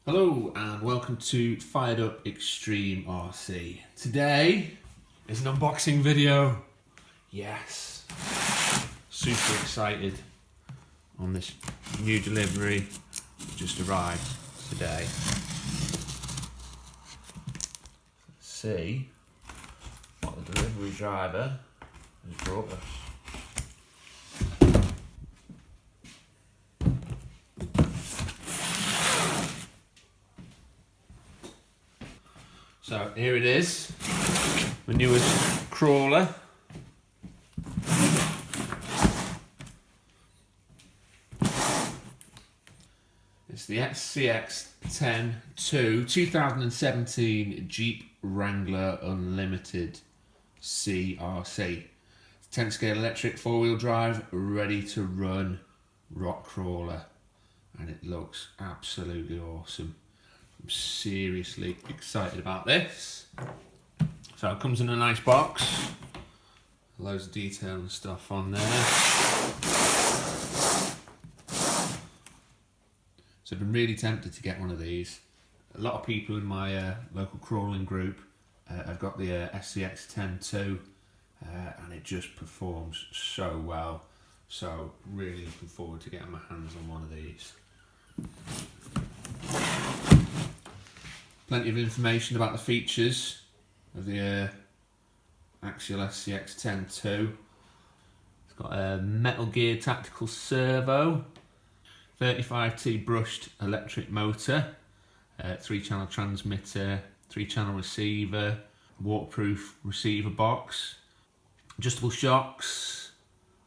Hello and welcome to Fired Up Extreme RC. Today is an unboxing video. Yes, super excited on this new delivery that just arrived today. Let's see what the delivery driver has brought us. So here it is, the newest crawler. It's the SCX10 2017 Jeep Wrangler Unlimited CRC. 10 scale electric 4-wheel drive, ready to run rock crawler. And it looks absolutely awesome. I'm seriously excited about this. So it comes in a nice box. Loads of detail and stuff on there. So I've been really tempted to get one of these. A lot of people in my local crawling group have got the SCX10 too, and it just performs so well. So really looking forward to getting my hands on one of these. Plenty of information about the features of the Axial SCX10 too. It's got a metal gear tactical servo, 35T brushed electric motor, 3-channel transmitter, 3-channel receiver, waterproof receiver box, adjustable shocks,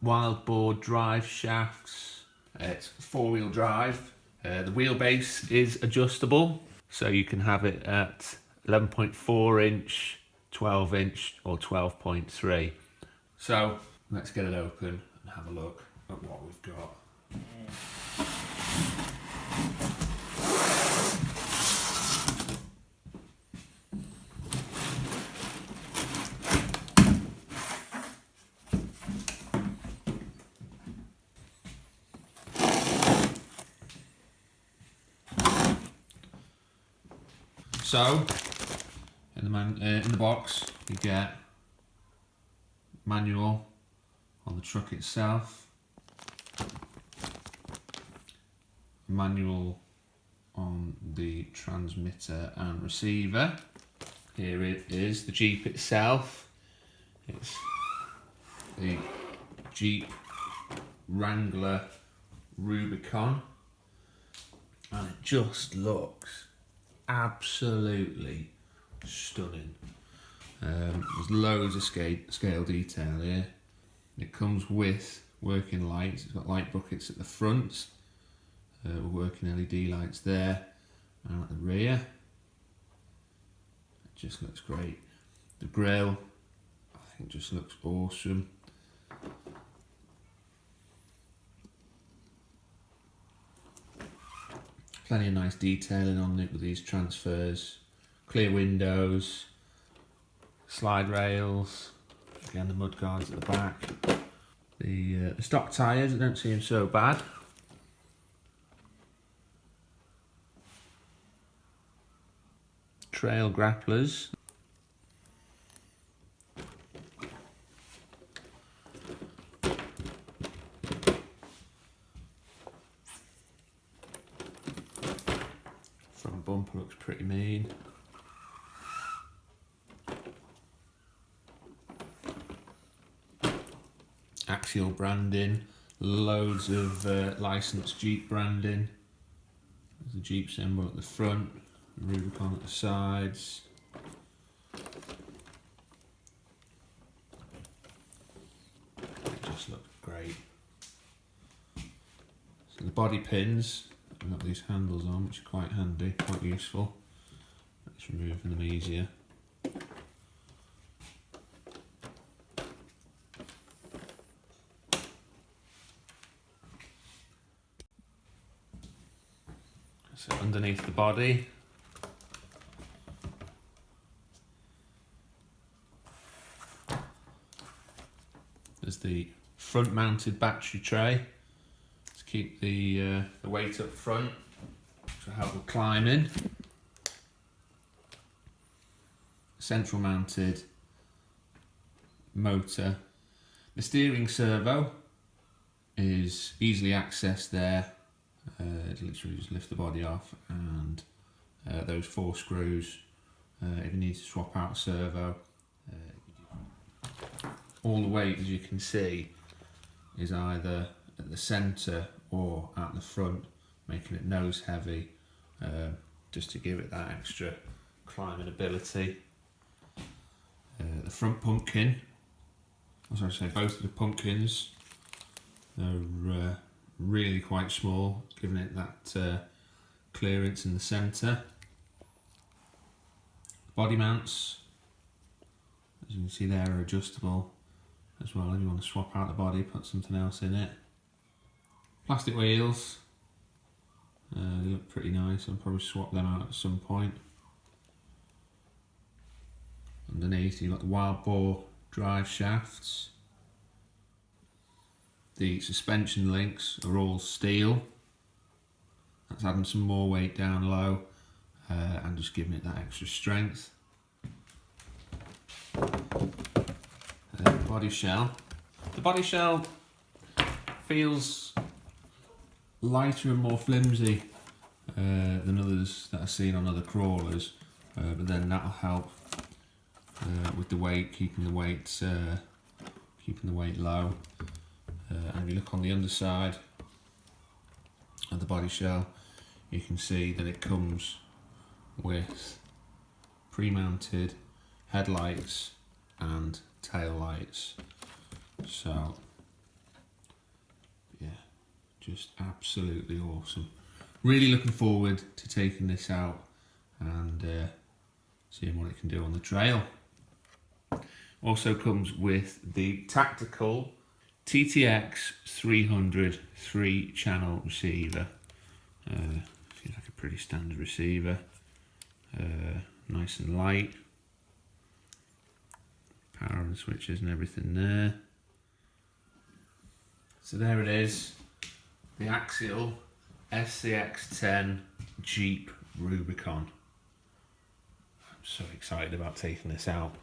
wild board drive shafts. It's 4-wheel drive. The wheelbase is adjustable, so you can have it at 11.4 inch, 12 inch or 12.3. So let's get it open and have a look at what we've got. So, in the box, you get manual on the truck itself, manual on the transmitter and receiver. Here it is, the Jeep itself. It's the Jeep Wrangler Rubicon, and it just looks absolutely stunning. There's loads of scale detail here. It comes with working lights. It's got light buckets at the front, working LED lights there, and at the rear. It just looks great. The grille, I think, just looks awesome. Plenty of nice detailing on it with these transfers, clear windows, slide rails, again the mud guards at the back. The stock tyres, I don't seem so bad. Trail grapplers. Front bumper looks pretty mean. Axial branding, loads of licensed Jeep branding. There's the Jeep symbol at the front, Rubicon at the sides. It just looks great. So the body pins, I've got these handles on, which are quite handy, quite useful. It's removing them easier. So underneath the body, there's the front mounted battery tray to keep the weight up front. for help with climbing. Central mounted motor. The steering servo is easily accessed there. Literally just lift the body off, and those 4 screws, if you need to swap out servo. All the weight, as you can see, is either at the centre or at the front, making it nose heavy, just to give it that extra climbing ability. The front pumpkin, as I say, both of the pumpkins, they're really quite small, giving it that clearance in the centre. Body mounts, as you can see there, are adjustable as well if you want to swap out the body, put something else in it. Plastic wheels, they look pretty nice. I'll probably swap them out at some point. Underneath you've got the wild boar drive shafts. The suspension links are all steel. That's adding some more weight down low and just giving it that extra strength. Body shell. The body shell feels lighter and more flimsy than others that I've seen on other crawlers, but then that'll help with the weight, keeping the weight low. And if you look on the underside of the body shell, you can see that it comes with pre-mounted headlights and tail lights. So yeah, just absolutely awesome. Really looking forward to taking this out and seeing what it can do on the trail. Also comes with the tactical TTX 300 3-channel receiver. Seems like a pretty standard receiver. Nice and light. Power and switches and everything there. So there it is, the Axial SCX10 Jeep Rubicon. I'm so excited about taking this out.